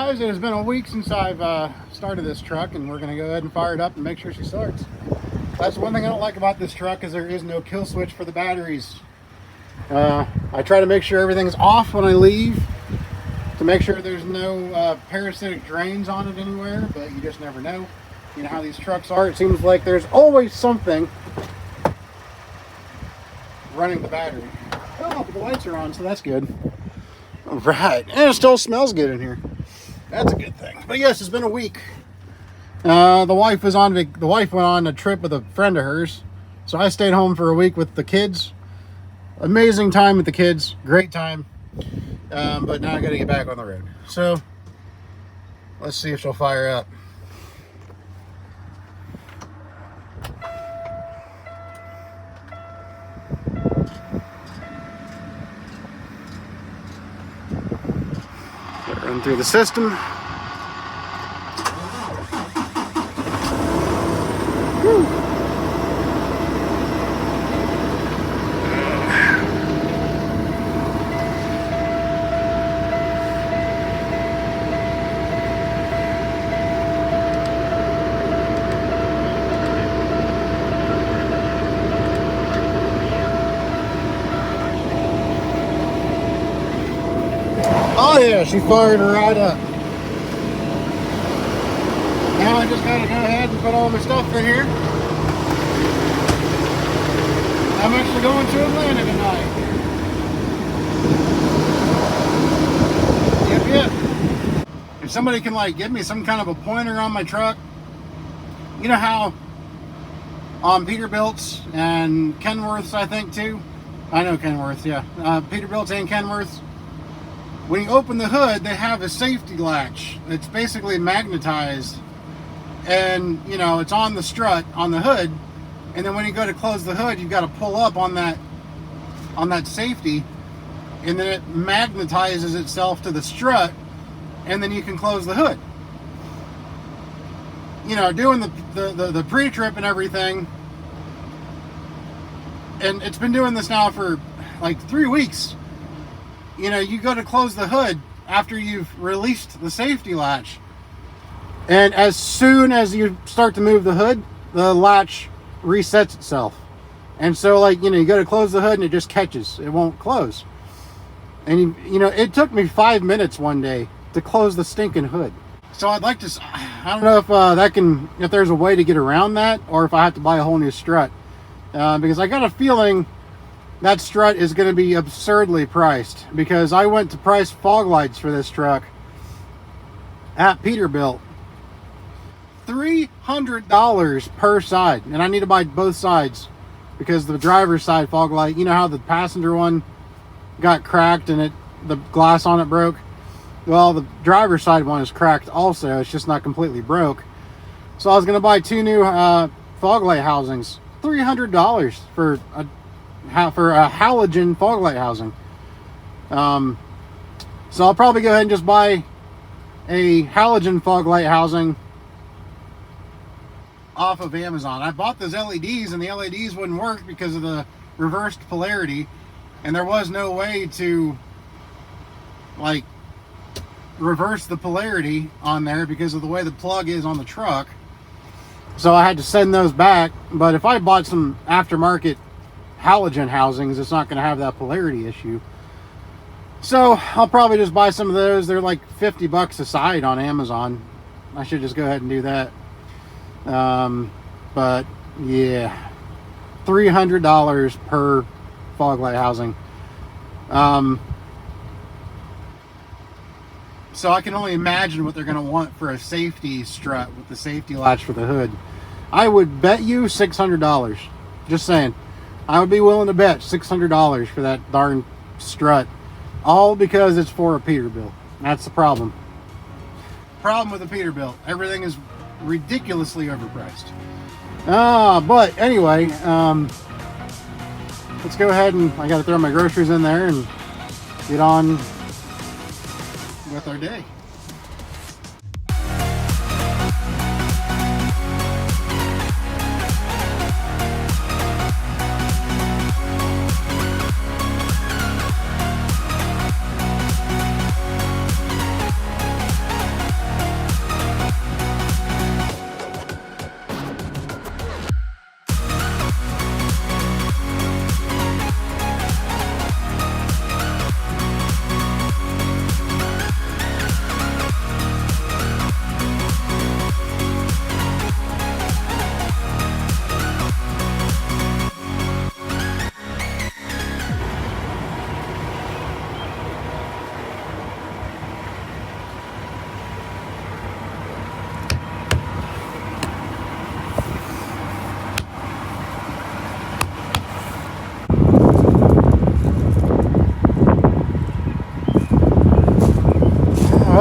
guys, it has been a week since I've started this truck, and we're going to go ahead and fire it up and make sure she starts. That's one thing I don't like about this truck, is there is no kill switch for the batteries. I try to make sure everything's off when I leave to make sure there's no parasitic drains on it anywhere, but you just never know. You know how these trucks are. It seems like there's always something running the battery. Oh, but the lights are on, so that's good. All right, and it still smells good in here. That's a good thing. But yes, it's been a week. The wife went on a trip with a friend of hers, so I stayed home for a week with the kids. Amazing time with the kids, great time. But now I got to get back on the road. So let's see if she'll fire up. Run through the system. Whew. Oh yeah, she fired her right up. Now I just gotta go ahead and put all my stuff in here. I'm actually going to Atlanta tonight. Yep. If somebody can like give me some kind of a pointer on my truck, you know how on Peterbilts and Kenworths, I think too. I know Kenworths, yeah. Peterbilts and Kenworths. When you open the hood, they have a safety latch. It's basically magnetized, and you know it's on the strut on the hood. And then when you go to close the hood, you've got to pull up on that safety, and then it magnetizes itself to the strut, and then you can close the hood. You know, doing the pre-trip and everything, and it's been doing this now for like 3 weeks. You know, you go to close the hood after you've released the safety latch, and as soon as you start to move the hood, the latch resets itself. And so, like, you know, you go to close the hood and it just catches. It won't close. And you know, it took me 5 minutes one day to close the stinking hood. So I'd like to, I don't know if if there's a way to get around that, or if I have to buy a whole new strut, because I got a feeling that strut is going to be absurdly priced, because I went to price fog lights for this truck at Peterbilt. $300 per side, and I need to buy both sides because the driver's side fog light, you know how the passenger one got cracked and the glass on it broke? Well, the driver's side one is cracked also. It's just not completely broke. So I was going to buy 2 new fog light housings. $300 for a halogen fog light housing. So I'll probably go ahead and just buy a halogen fog light housing off of Amazon. I bought those LEDs, and the LEDs wouldn't work because of the reversed polarity, and there was no way to like reverse the polarity on there because of the way the plug is on the truck. So I had to send those back. But if I bought some aftermarket halogen housings, it's not going to have that polarity issue. So I'll probably just buy some of those. They're like $50 a side on Amazon. I should just go ahead and do that. But yeah, $300 per fog light housing. So I can only imagine what they're going to want for a safety strut with the safety latch for the hood. I would bet you $600. Just saying. I would be willing to bet $600 for that darn strut. All because it's for a Peterbilt. That's the problem. Problem with a Peterbilt. Everything is ridiculously overpriced. But anyway, let's go ahead and I got to throw my groceries in there and get on with our day.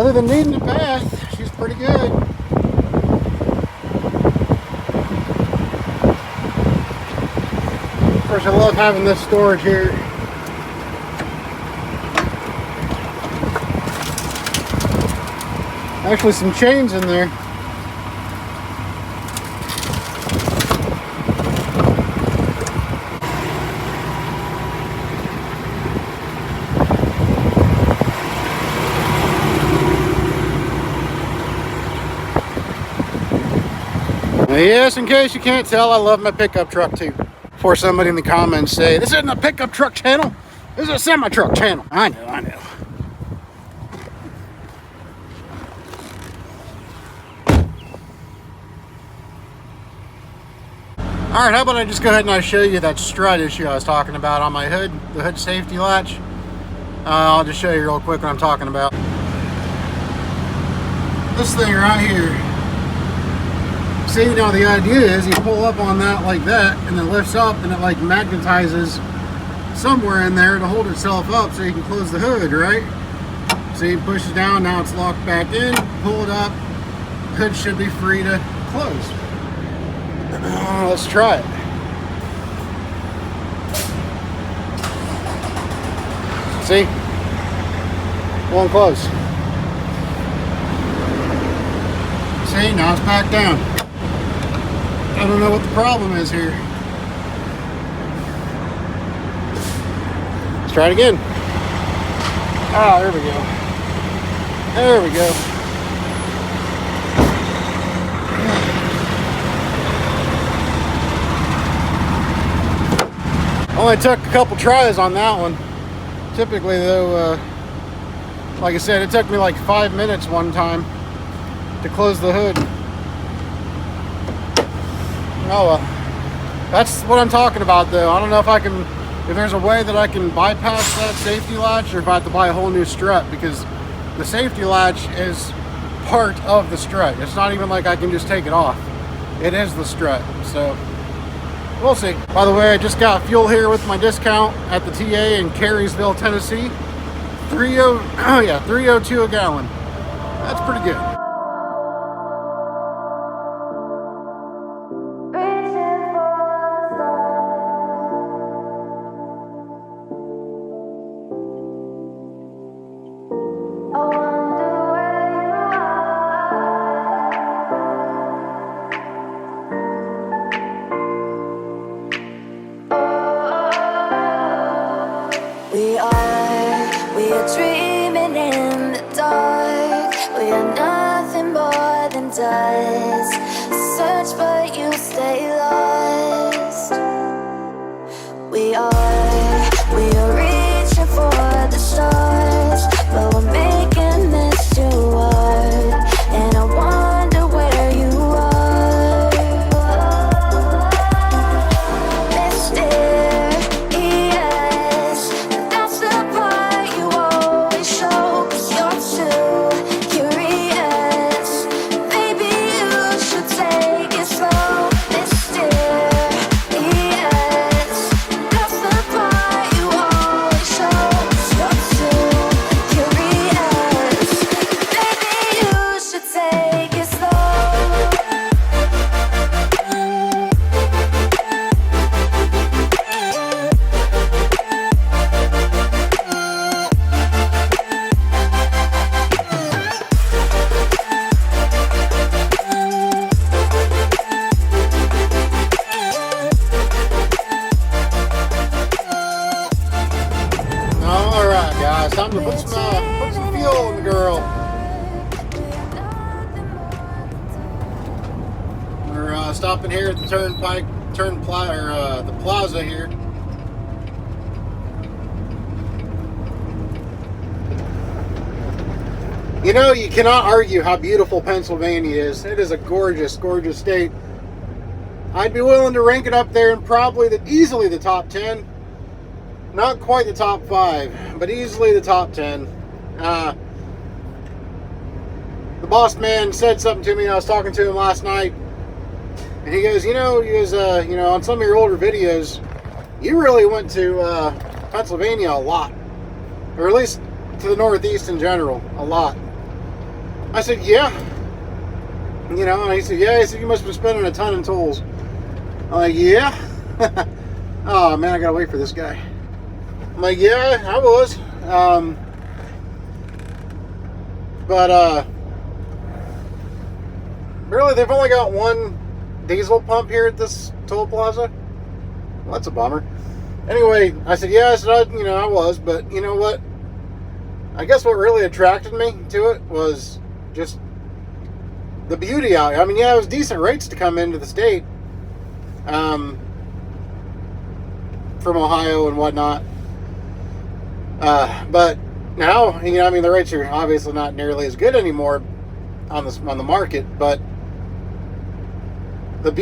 other than needing a bath, she's pretty good. Of course, I love having this storage here. Actually, some chains in there. Yes, in case you can't tell, I love my pickup truck too. Before somebody in the comments say, this isn't a pickup truck channel, this is a semi-truck channel. I know. Alright, how about I just go ahead and I show you that strut issue I was talking about on my hood, the hood safety latch. I'll just show you real quick what I'm talking about. This thing right here. See, now the idea is you pull up on that like that and then lifts up and it like magnetizes somewhere in there to hold itself up so you can close the hood, right? So you push it down, now it's locked back in, pull it up, hood should be free to close. Let's try it. See? Won't close. See, now it's back down. I don't know what the problem is here. Let's try it again. Ah, there we go. There we go. Only took a couple tries on that one. Typically though, like I said, it took me like 5 minutes one time to close the hood. Oh well, that's what I'm talking about though. I don't know if I can, if there's a way that I can bypass that safety latch, or if I have to buy a whole new strut, because the safety latch is part of the strut. It's not even like I can just take it off. It is the strut, so we'll see. By the way, I just got fuel here with my discount at the TA in Carysville, Tennessee. 302 a gallon. That's pretty good. We are dreaming in the dark. We are nothing more than dust. Search but you stay lost. We are reaching for the stars, but we're making this too hard. And I wonder where you are. Mysterious, that's the part you always show. 'Cause you're too curious. Maybe you should take it slow. Mysterious, that's the part you always show. 'Cause you're too curious. Maybe you should take it slow. Alright guys, time to put some fuel in the girl. We're stopping here at the the plaza here. You know, you cannot argue how beautiful Pennsylvania is. It is a gorgeous, gorgeous state. I'd be willing to rank it up there in probably easily the top 10. Not quite the top 5, but easily the top 10. The boss man said something to me. I was talking to him last night, and he goes, you know, on some of your older videos, you really went to Pennsylvania a lot, or at least to the Northeast in general, a lot. I said, yeah. You know, and he said, yeah. He said, you must have been spending a ton in tolls. I'm like, yeah. Oh, man, I gotta wait for this guy. I'm like, yeah, I was. But really, they've only got one diesel pump here at this toll plaza. Well, that's a bummer. Anyway, I said, yeah, I said, I was, but you know what? I guess what really attracted me to it was just the beauty out here. I mean, yeah, it was decent rates to come into the state from Ohio and whatnot. But now, the rates are obviously not nearly as good anymore on the market, but the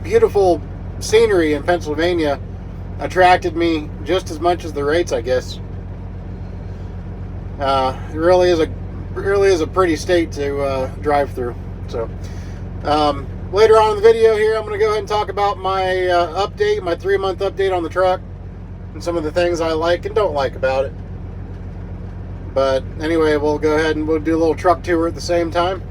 beautiful scenery in Pennsylvania attracted me just as much as the rates, I guess. It really is a pretty state to drive through. So later on in the video here, I'm going to go ahead and talk about my update, my 3-month update on the truck, and some of the things I like and don't like about it. But anyway, we'll go ahead and we'll do a little truck tour at the same time.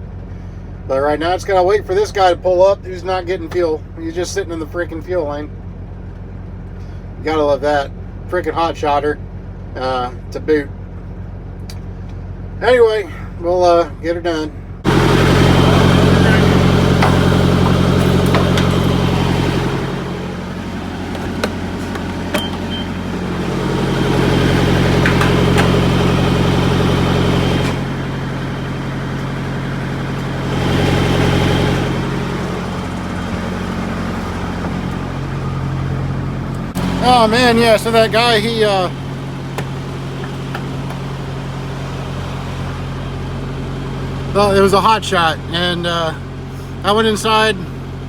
But right now, it's got to wait for this guy to pull up who's not getting fuel. He's just sitting in the freaking fuel lane. You gotta love that. Freaking hot shotter to boot. Anyway, we'll get her done. Oh man, yeah, so that guy, well, it was a hot shot, and I went inside,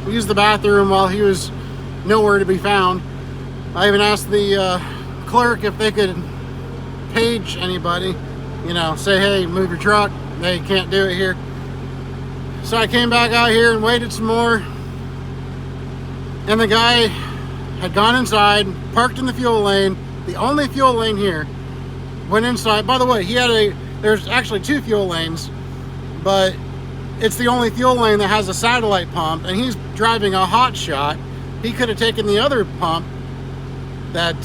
used the bathroom while he was nowhere to be found. I even asked the clerk if they could page anybody, say, hey, move your truck. They can't do it here. So I came back out here and waited some more, and the guy had gone inside, parked in the fuel lane, the only fuel lane here, went inside. By the way, there's actually 2 fuel lanes, but it's the only fuel lane that has a satellite pump, and he's driving a hot shot. He could have taken the other pump that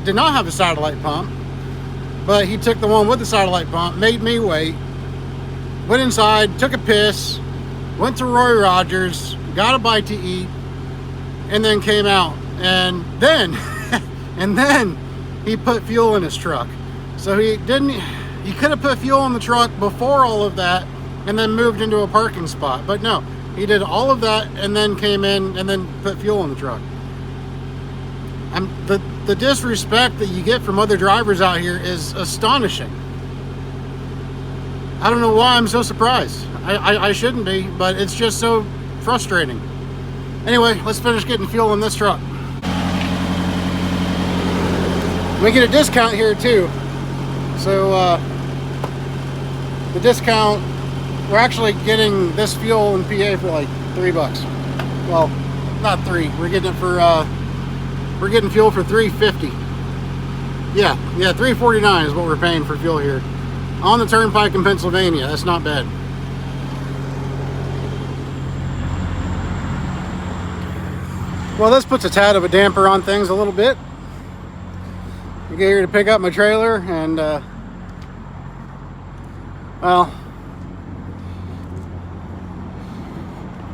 did not have a satellite pump, but he took the one with the satellite pump, made me wait, went inside, took a piss, went to Roy Rogers, got a bite to eat, and then came out, and then he put fuel in his truck. So he could have put fuel in the truck before all of that and then moved into a parking spot, but no, he did all of that and then came in and then put fuel in the truck. The disrespect that you get from other drivers out here is astonishing. I don't know why I'm so surprised. I shouldn't be, but it's just so frustrating. Anyway, let's finish getting fuel in this truck. We get a discount here too. So the discount, we're actually getting this fuel in PA for like $3. Well, not 3. We're getting it for we're getting fuel for $3.50. Yeah, $3.49 is what we're paying for fuel here on the turnpike in Pennsylvania. That's not bad. Well, this puts a tad of a damper on things a little bit. I get here to pick up my trailer, and well,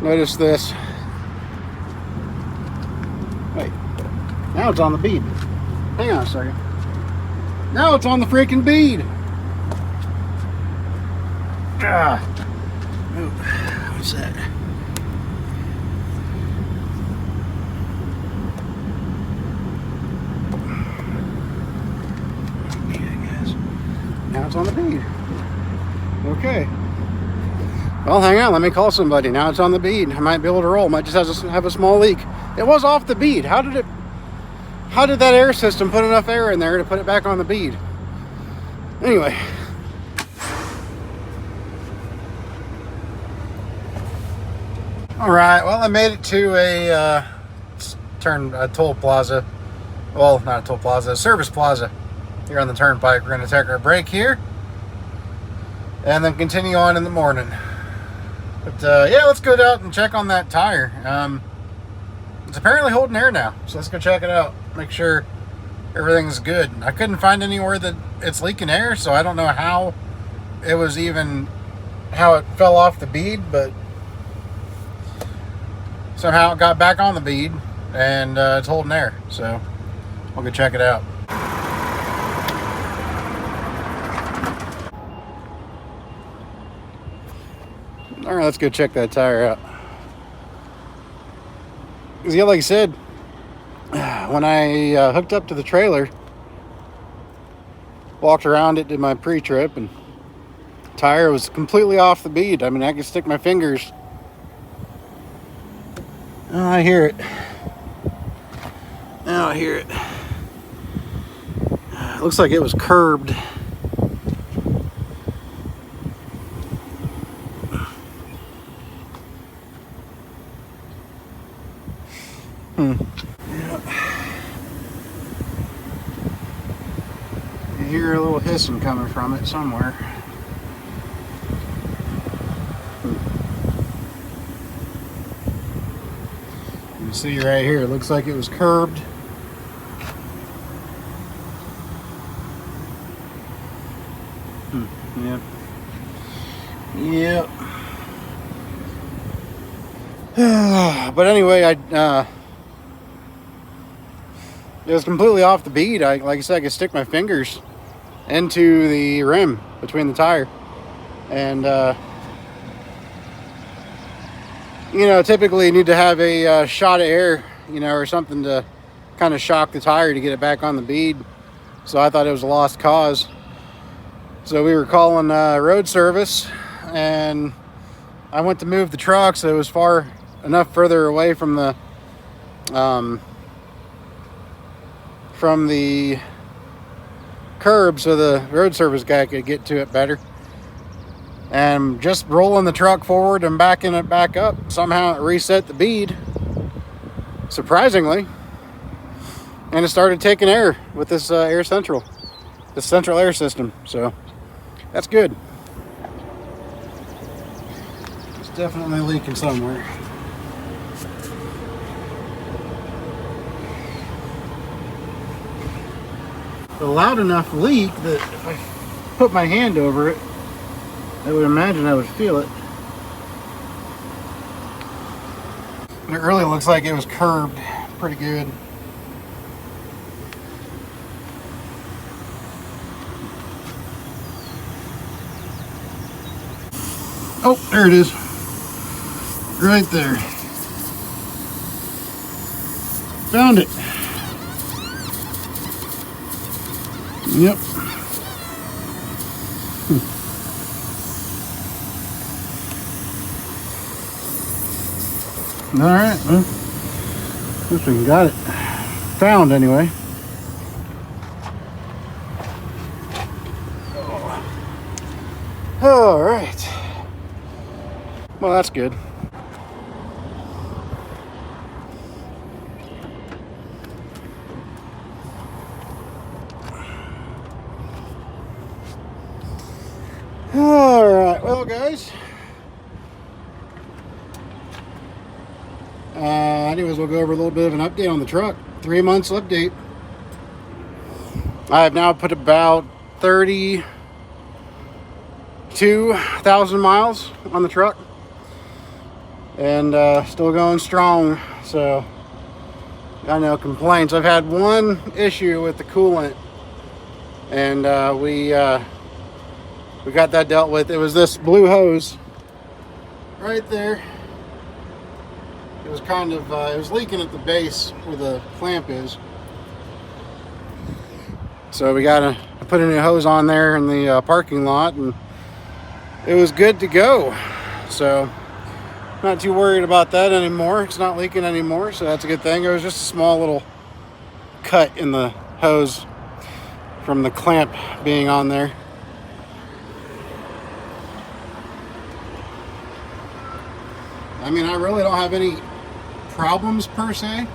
notice this. Wait, now it's on the bead. Hang on a second. Now it's on the freaking bead. What's that? Now it's on the bead. Okay. Well, hang on. Let me call somebody. Now it's on the bead. I might be able to roll. Might just have a small leak. It was off the bead. How did that air system put enough air in there to put it back on the bead? Anyway. All right. Well, I made it to a toll plaza. Well, not a toll plaza, a service plaza. Here on the turnpike. We're going to take our break here, and then continue on in the morning. But yeah, let's go out and check on that tire. It's apparently holding air now, so let's go check it out. Make sure everything's good. I couldn't find anywhere that it's leaking air, so I don't know how it fell off the bead, but somehow it got back on the bead, and it's holding air. So we'll go check it out. All right, let's go check that tire out. Because yeah, like I said, when I hooked up to the trailer, walked around it, did my pre-trip, and the tire was completely off the bead. I mean, I could stick my fingers. Oh, I hear it. Now I hear it. It looks like it was curbed. Yeah. You hear a little hissing coming from it somewhere. You can see right here, it looks like it was curbed. Yep. Yep. But anyway, it was completely off the bead. Like I said, I could stick my fingers into the rim between the tire, and you know, typically you need to have a shot of air, you know, or something to kind of shock the tire to get it back on the bead. So I thought it was a lost cause. So we were calling road service, and I went to move the truck so it was far enough further away from the curb so the road service guy could get to it better. And just rolling the truck forward and backing it back up, somehow it reset the bead, surprisingly, and it started taking air with this the central air system. So that's good. It's definitely leaking somewhere. A loud enough leak that if I put my hand over it, I would imagine I would feel it. But it really looks like it was curbed pretty good. Oh, there it is. Right there. Found it. Yep. All right. Well, guess we got it found anyway. All right. Well, that's good. All right, well, guys. Anyways, we'll go over a little bit of an update on the truck. 3 months update. I have now put about 32,000 miles on the truck, and still going strong. So, got no complaints. I've had one issue with the coolant, and we got that dealt with. It was this blue hose right there. It was kind of it was leaking at the base where the clamp is, so we gotta put a new hose on there in the parking lot, and it was good to go. So not too worried about that anymore. It's not leaking anymore, so that's a good thing. It was just a small little cut in the hose from the clamp being on there. I mean, I really don't have any problems per se.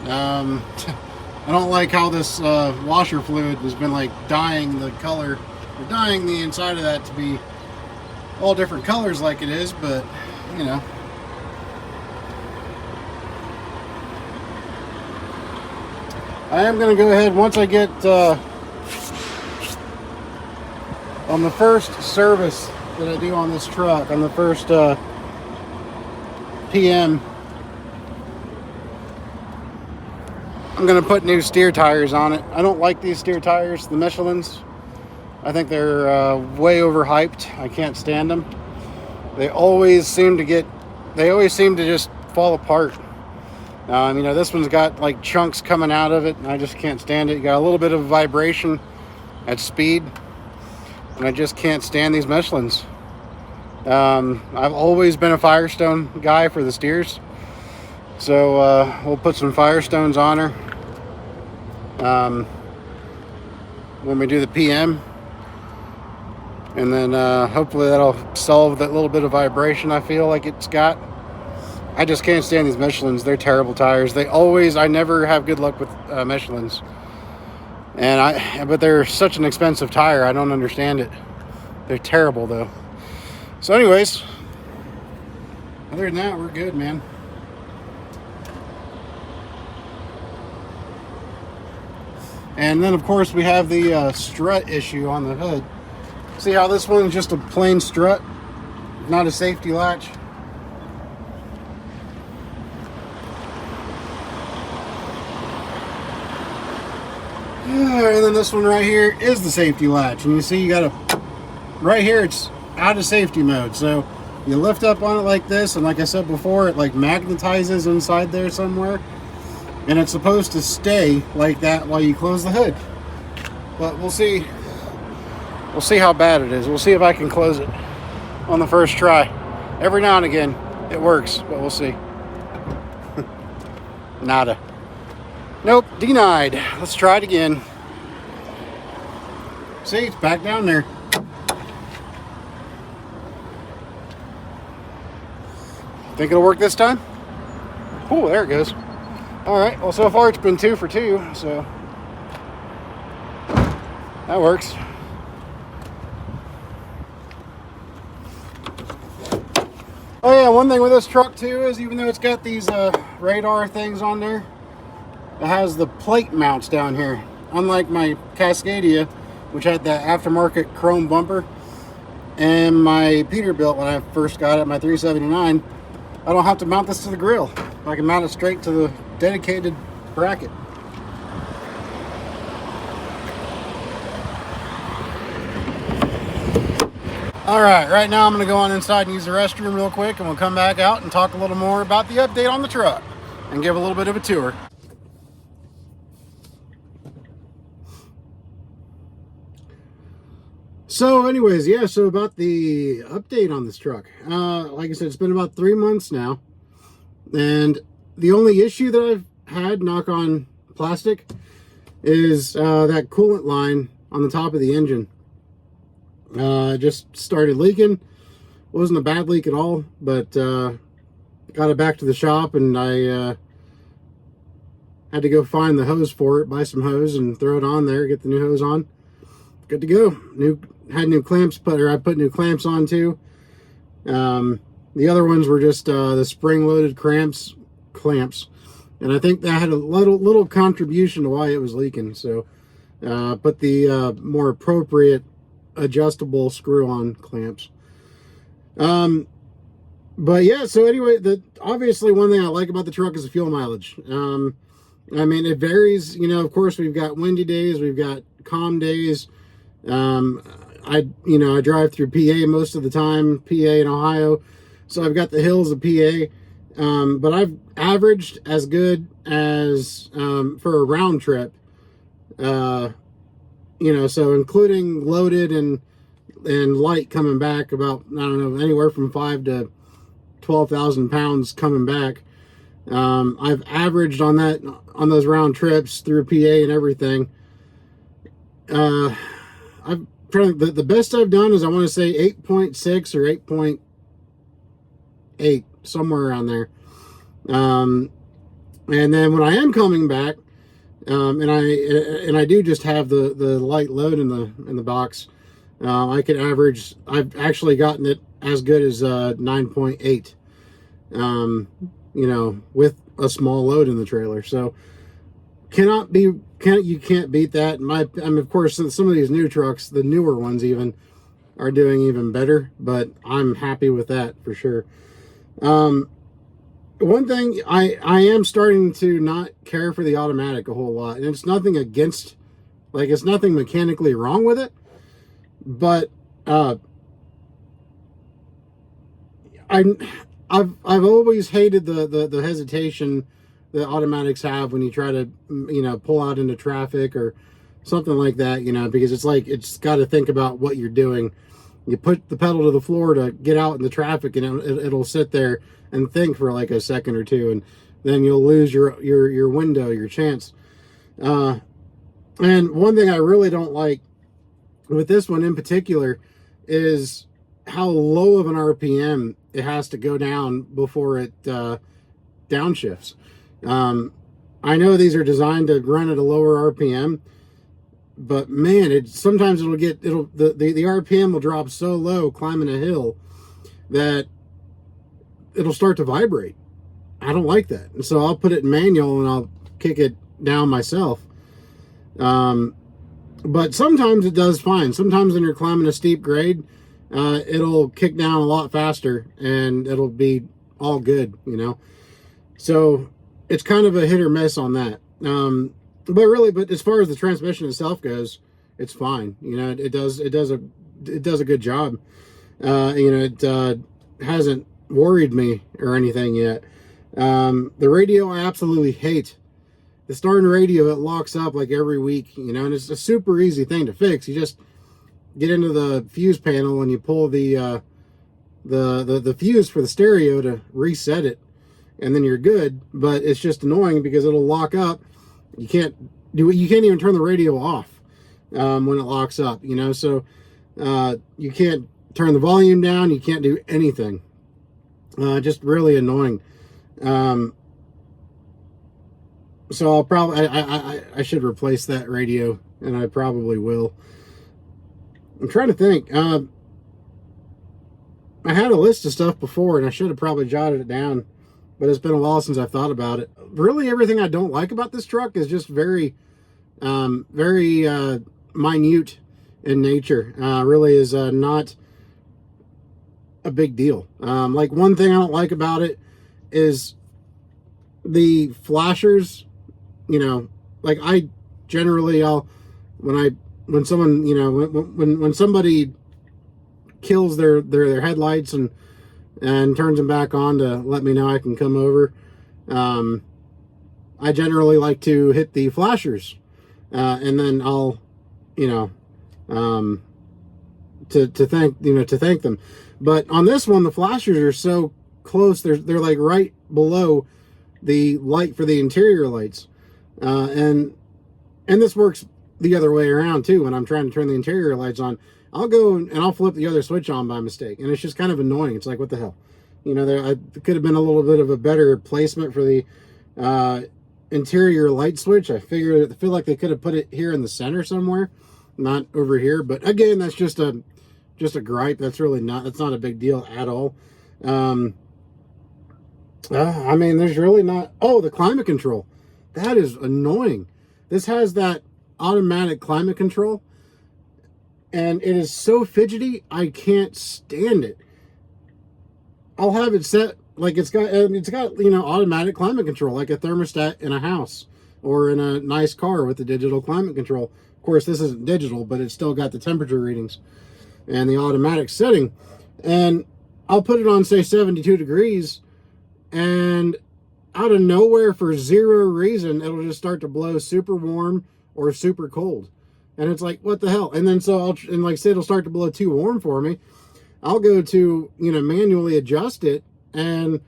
I don't like how this washer fluid has been like dyeing the color We're dyeing the inside of that to be all different colors like it is, but you know. I am going to go ahead once I get on the first service that I do on this truck, on the first PM, I'm going to put new steer tires on it. I don't like these steer tires, the Michelins. I think they're way overhyped. I can't stand them. They always seem to just fall apart. You know, this one's got like chunks coming out of it, and I just can't stand it. You got a little bit of vibration at speed, and I just can't stand these Michelins. I've always been a Firestone guy for the steers, so we'll put some Firestones on her when we do the PM, and then hopefully that'll solve that little bit of vibration I feel like it's got. I just can't stand these Michelins. They're terrible tires. I never have good luck with Michelins. But they're such an expensive tire. I don't understand it. They're terrible though. So anyways, other than that, we're good, man. And then of course we have the strut issue on the hood. See how this one's just a plain strut, not a safety latch? And then this one right here is the safety latch, and you see you got right here it's out of safety mode, so you lift up on it like this, and like I said before, it like magnetizes inside there somewhere, and it's supposed to stay like that while you close the hood. But we'll see how bad it is. We'll see if I can close it on the first try. Every now and again it works, but we'll see. Nada. Nope, denied. Let's try it again. See, it's back down there. Think it'll work this time? Oh, there it goes. Alright, well so far it's been 2 for 2, so that works. Oh yeah, one thing with this truck too is even though it's got these radar things on there, it has the plate mounts down here. Unlike my Cascadia, which had the aftermarket chrome bumper, and my Peterbilt when I first got it, my 379, I don't have to mount this to the grill. I can mount it straight to the dedicated bracket. Alright, right now I'm going to go on inside and use the restroom real quick, and we'll come back out and talk a little more about the update on the truck and give a little bit of a tour. So anyways, yeah, so about the update on this truck. Like I said, it's been about 3 months now. And the only issue that I've had, knock on plastic, is that coolant line on the top of the engine. Just started leaking. Wasn't a bad leak at all, but got it back to the shop, and I had to go find the hose for it, buy some hose and throw it on there, get the new hose on. Good to go. Had new clamps I put new clamps on too. The other ones were just the spring-loaded clamps, and I think that had a little contribution to why it was leaking. So put the more appropriate adjustable screw-on clamps. But yeah, so anyway, obviously one thing I like about the truck is the fuel mileage. I mean, it varies. You know, of course, we've got windy days, we've got calm days. I drive through PA most of the time, PA and Ohio, so I've got the hills of PA, but I've averaged as good as for a round trip, so including loaded and light coming back, about, I don't know, anywhere from 5 to 12,000 pounds coming back. I've averaged on those round trips through PA and everything. The best I've done is, I want to say 8.6 or 8.8, somewhere around there. And then when I am coming back, and I do just have the light load in the box, I could average, I've actually gotten it as good as 9.8, you know, with a small load in the trailer. So you can't beat that. I mean, of course, some of these new trucks, the newer ones even, are doing even better, but I'm happy with that for sure. One thing, I am starting to not care for the automatic a whole lot, and it's nothing against, like, it's nothing mechanically wrong with it, but I've always hated the hesitation that automatics have when you try to, you know, pull out into traffic or something like that, you know, because it's like, it's got to think about what you're doing. You put the pedal to the floor to get out in the traffic, and it'll sit there and think for like a second or two, and then you'll lose your window, your chance. And one thing I really don't like with this one in particular is how low of an RPM it has to go down before it downshifts. I know these are designed to run at a lower RPM, but man, sometimes the RPM will drop so low climbing a hill that it'll start to vibrate. I don't like that, and so I'll put it in manual and I'll kick it down myself. But sometimes it does fine. Sometimes when you're climbing a steep grade, it'll kick down a lot faster and it'll be all good, you know. So it's kind of a hit or miss on that. But as far as the transmission itself goes, it's fine. You know, it does a good job. You know, it hasn't worried me or anything yet. The radio I absolutely hate. The starting radio, it locks up like every week, you know, and it's a super easy thing to fix. You just get into the fuse panel and you pull the fuse for the stereo to reset it, and then you're good. But it's just annoying because it'll lock up. You can't even turn the radio off when it locks up, you know. So you can't turn the volume down. You can't do anything. Just really annoying. So I'll probably I should replace that radio, and I probably will. I'm trying to think. I had a list of stuff before, and I should have probably jotted it down, but it's been a while since I've thought about it. Really, everything I don't like about this truck is just very minute in nature. Really is not a big deal. Like, one thing I don't like about it is the flashers. You know, like, I generally, when someone, you know, when somebody kills their headlights and turns them back on to let me know I can come over, I generally like to hit the flashers, and then I'll, you know, to thank them. But on this one, the flashers are so close; they're like right below the light for the interior lights. And this works the other way around too. When I'm trying to turn the interior lights on, I'll go and I'll flip the other switch on by mistake, and it's just kind of annoying. It's like, what the hell, you know? There could have been a little bit of a better placement for the interior light switch. I feel like they could have put it here in the center somewhere, not over here. But again, that's just a gripe. That's not a big deal at all. I mean, there's really not. Oh, the climate control. That is annoying. This has that automatic climate control, and it is so fidgety, I can't stand it. I'll have it set like it's got you know, automatic climate control, like a thermostat in a house or in a nice car with the digital climate control. Of course, this isn't digital, but it's still got the temperature readings and the automatic setting. And I'll put it on, say, 72 degrees, and out of nowhere, for zero reason, it'll just start to blow super warm or super cold. And it's like, what the hell? And then like I said, it'll start to blow too warm for me. I'll go to, you know, manually adjust it, and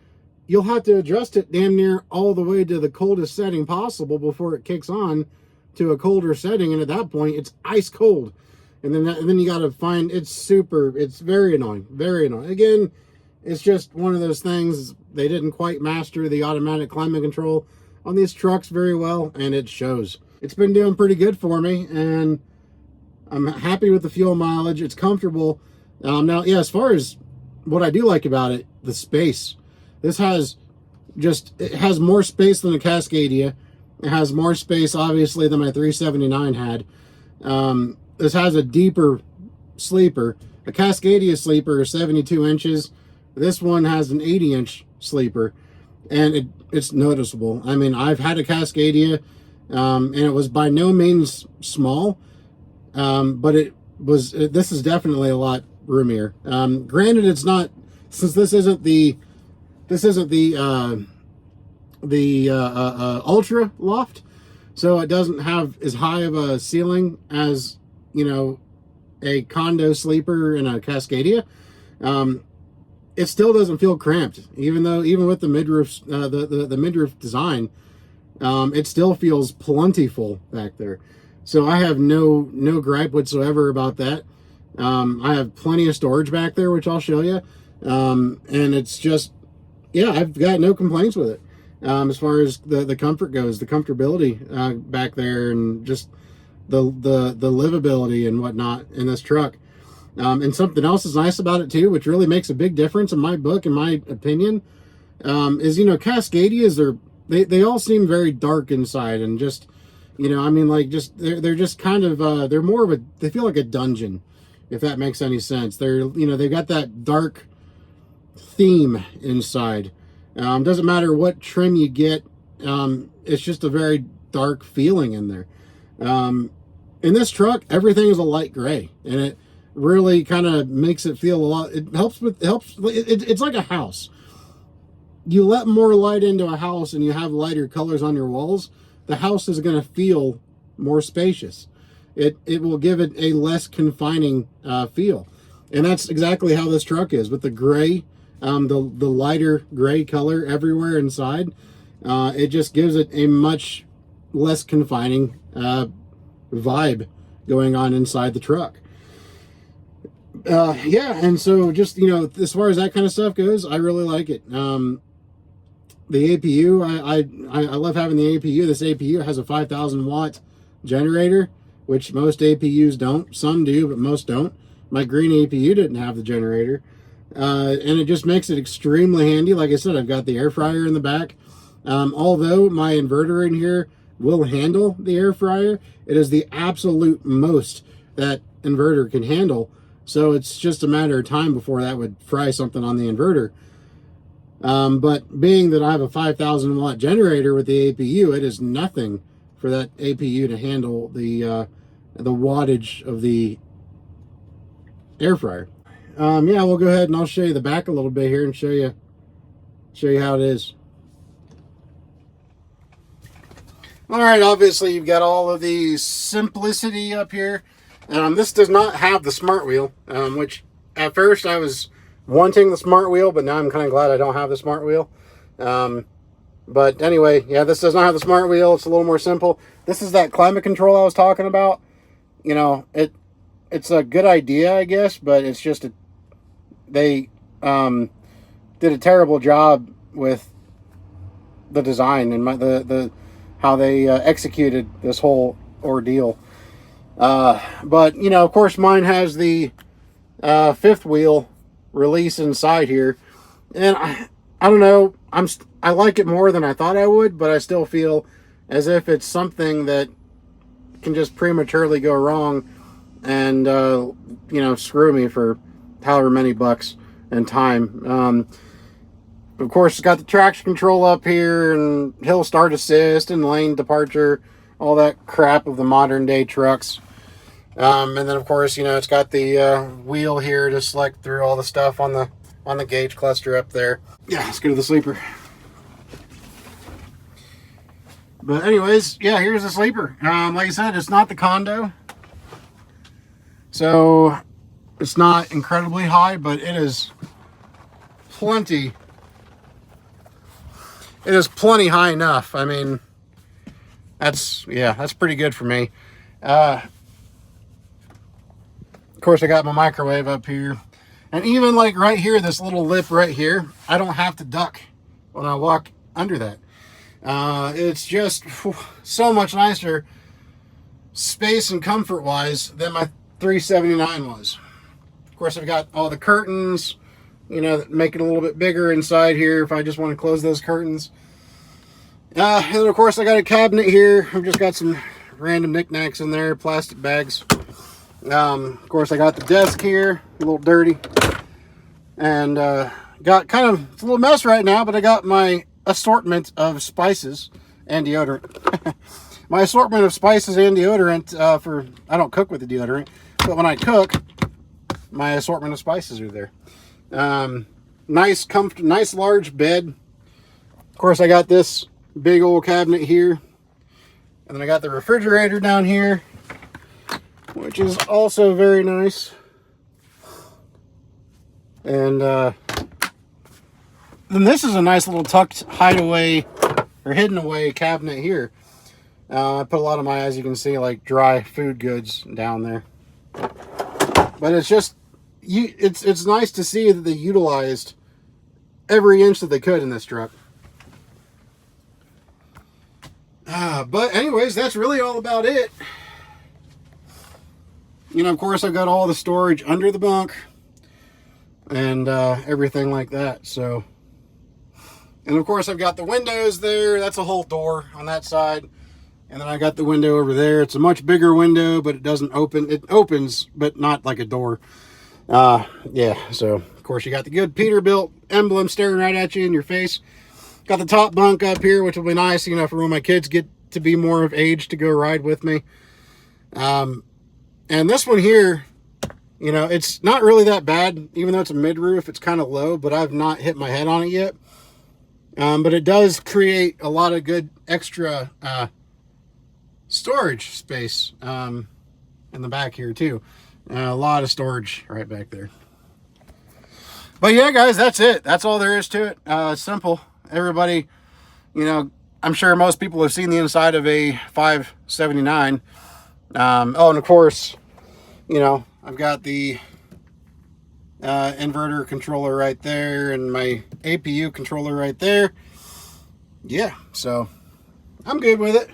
you'll have to adjust it damn near all the way to the coldest setting possible before it kicks on to a colder setting. And at that point, it's ice cold. And then you got to find, it's very annoying, very annoying. Again, it's just one of those things. They didn't quite master the automatic climate control on these trucks very well, and it shows. It's been doing pretty good for me, and I'm happy with the fuel mileage. It's comfortable. Now, yeah, as far as what I do like about it, the space. This has it has more space than a Cascadia. It has more space, obviously, than my 379 had. This has a deeper sleeper. A Cascadia sleeper is 72 inches. This one has an 80-inch sleeper, and it's noticeable. I mean, I've had a Cascadia, and it was by no means small, but this is definitely a lot roomier. Granted, it's not, since this isn't the ultra loft, so it doesn't have as high of a ceiling as, you know, a condo sleeper in a Cascadia. It still doesn't feel cramped, even with the midroof, the midroof design, it still feels plentiful back there. So I have no gripe whatsoever about that. I have plenty of storage back there, which I'll show you, and it's just, yeah, I've got no complaints with it. As far as the comfort goes, the comfortability back there, and just the livability and whatnot in this truck. And something else is nice about it too, which really makes a big difference in my book, in my opinion, is, you know, Cascadias they all seem very dark inside, and just, you know, I mean, like, just they're just kind of they're more of they feel like a dungeon, if that makes any sense. They're, you know, they've got that dark theme inside. Doesn't matter what trim you get, it's just a very dark feeling in there. In this truck, everything is a light gray, and it really kind of makes it feel a lot. It's like a house. You let more light into a house and you have lighter colors on your walls, the house is going to feel more spacious. It will give it a less confining feel, and that's exactly how this truck is, with the gray, the lighter gray color everywhere inside. It just gives it a much less confining vibe going on inside the truck. Yeah, and so, just, you know, as far as that kind of stuff goes, I really like it. The APU, I love having the APU. This APU has a 5,000 watt generator, which most APUs don't. Some do, but most don't. My green APU didn't have the generator, and it just makes it extremely handy. Like I said, I've got the air fryer in the back. Although my inverter in here will handle the air fryer, it is the absolute most that inverter can handle. So it's just a matter of time before that would fry something on the inverter. But being that I have a 5,000 watt generator with the APU, it is nothing for that APU to handle the wattage of the air fryer. Yeah, we'll go ahead and I'll show you the back a little bit here and show you how it is. All right, obviously you've got all of the simplicity up here. This does not have the smart wheel, which at first I was wanting the smart wheel, but now I'm kind of glad I don't have the smart wheel. But anyway, yeah, this does not have the smart wheel. It's a little more simple. This is that climate control I was talking about. You know, it's a good idea, I guess, but it's just they did a terrible job with the design and how they executed this whole ordeal. But, you know, of course, mine has the fifth wheel release inside here, and I don't know, I like it more than I thought I would, but I still feel as if it's something that can just prematurely go wrong and you know, screw me for however many bucks and time. Of course, it's got the traction control up here, and hill start assist and lane departure, all that crap of the modern day trucks. And then, of course, you know, it's got the wheel here to select through all the stuff on the gauge cluster up there. Yeah, let's go to the sleeper. But anyways, yeah, here's the sleeper. Like I said, it's not the condo, so it's not incredibly high, but it is plenty. It is plenty high enough. I mean, that's pretty good for me. Of course, I got my microwave up here, and even like right here, this little lip right here, I don't have to duck when I walk under that. It's just so much nicer space and comfort wise than 379 was. Of course, I've got all the curtains, you know, that make it a little bit bigger inside here if I just want to close those curtains. And then of course I got a cabinet here. I've just got some random knickknacks in there, plastic bags. Of course I got the desk here, a little dirty. And got kind of, it's a little mess right now, but I got my assortment of spices and deodorant. My assortment of spices and deodorant I don't cook with the deodorant, but when I cook, my assortment of spices are there. Nice large bed. Of course, I got this big old cabinet here, and then I got the refrigerator down here, which is also very nice. And then this is a nice little tucked hideaway or hidden away cabinet here. I put a lot of my, as you can see, like dry food goods down there. But it's just, it's nice to see that they utilized every inch that they could in this truck. But anyways, that's really all about it. You know, of course, I've got all the storage under the bunk and everything like that. So, and of course, I've got the windows there. That's a whole door on that side. And then I got the window over there. It's a much bigger window, but it doesn't open. It opens, but not like a door. Yeah, so of course you got the good Peterbilt emblem staring right at you in your face. Got the top bunk up here, which will be nice, you know, for when my kids get to be more of age to go ride with me. And this one here, you know, it's not really that bad, even though it's a mid-roof. It's kind of low, but I've not hit my head on it yet. But it does create a lot of good extra storage space in the back here too. A lot of storage right back there. But yeah, guys, that's it. That's all there is to it. It's simple. Everybody, you know, I'm sure most people have seen the inside of a 579. Oh, and of course, you know, I've got the inverter controller right there and my APU controller right there. Yeah, so I'm good with it.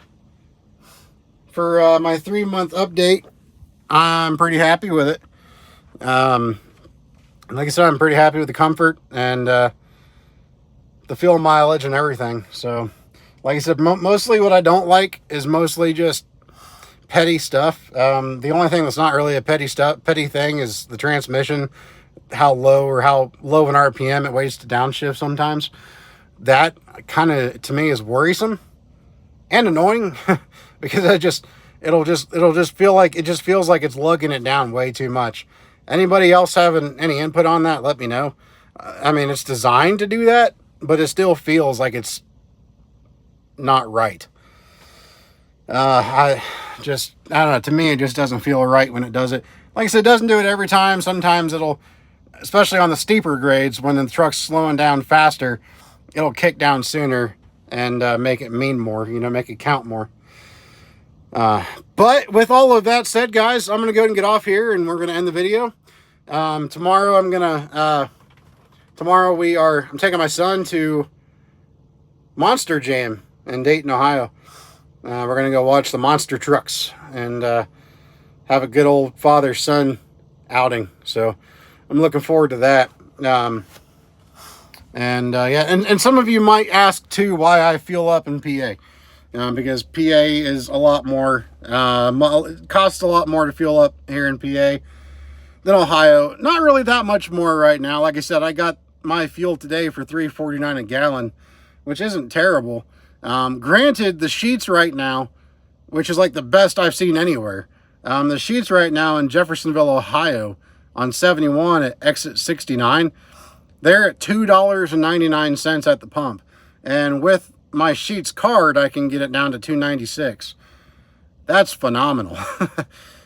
For my 3-month update, I'm pretty happy with it. Like I said, I'm pretty happy with the comfort and the fuel mileage and everything. So, like I said, mostly what I don't like is mostly just petty stuff. The only thing that's not really a petty thing is the transmission, how low an RPM it waits to downshift sometimes. That kind of, to me, is worrisome and annoying because it'll just feel like, it just feels like it's lugging it down way too much. Anybody else having any input on that, let me know. I mean, it's designed to do that, but it still feels like it's not right. I don't know, to me, it just doesn't feel right when it does it. Like I said, it doesn't do it every time. Sometimes it'll, especially on the steeper grades, when the truck's slowing down faster, it'll kick down sooner and make it mean more, you know, make it count more. But with all of that said, guys, I'm going to go ahead and get off here and we're going to end the video. Tomorrow I'm taking my son to Monster Jam in Dayton, Ohio. We're going to go watch the monster trucks and have a good old father-son outing. So I'm looking forward to that. Yeah, and some of you might ask too why I fuel up in PA. Because PA is a lot more, it costs a lot more to fuel up here in PA than Ohio. Not really that much more right now. Like I said, I got my fuel today for $3.49 a gallon, which isn't terrible. Granted, the sheets right now, which is like the best I've seen anywhere. The sheets right now in Jeffersonville, Ohio, on 71 at exit 69, they're at $2.99 at the pump. And with my Sheets card, I can get it down to $2.96. That's phenomenal.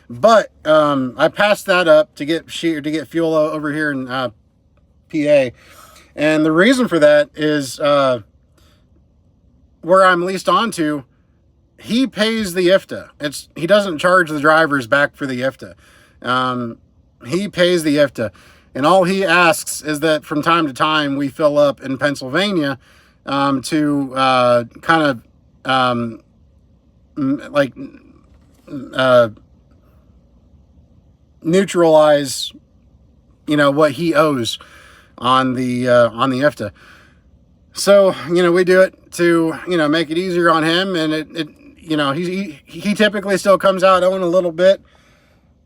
But I passed that up to get fuel over here in PA, and the reason for that is where I'm leased onto, he pays the IFTA. He doesn't charge the drivers back for the IFTA. He pays the IFTA, and all he asks is that from time to time we fill up in Pennsylvania to kind of, 'cause, neutralize, you know, what he owes on the IFTA. So, you know, we do it to, you know, make it easier on him, and it you know, he typically still comes out owing a little bit,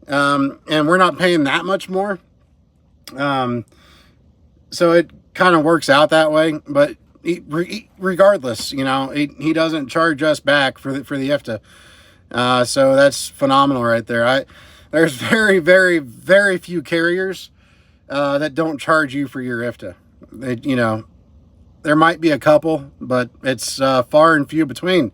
and we're not paying that much more. So it kind of works out that way, but regardless, you know, he doesn't charge us back for the IFTA. So that's phenomenal right there. There's very, very, very few carriers that don't charge you for your IFTA. You know, there might be a couple, but it's far and few between.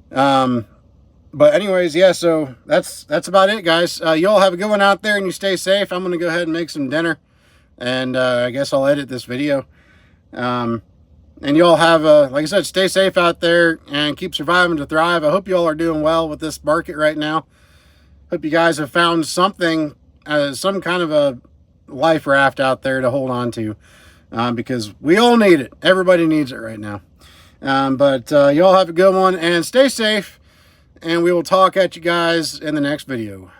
But anyways, yeah, so that's about it, guys. You all have a good one out there, and you stay safe. I'm going to go ahead and make some dinner, and I guess I'll edit this video. And you all have like I said, stay safe out there and keep surviving to thrive. I hope you all are doing well with this market right now. Hope you guys have found something, some kind of a life raft out there to hold on to, because we all need it. Everybody needs it right now. But you all have a good one and stay safe, and we will talk at you guys in the next video.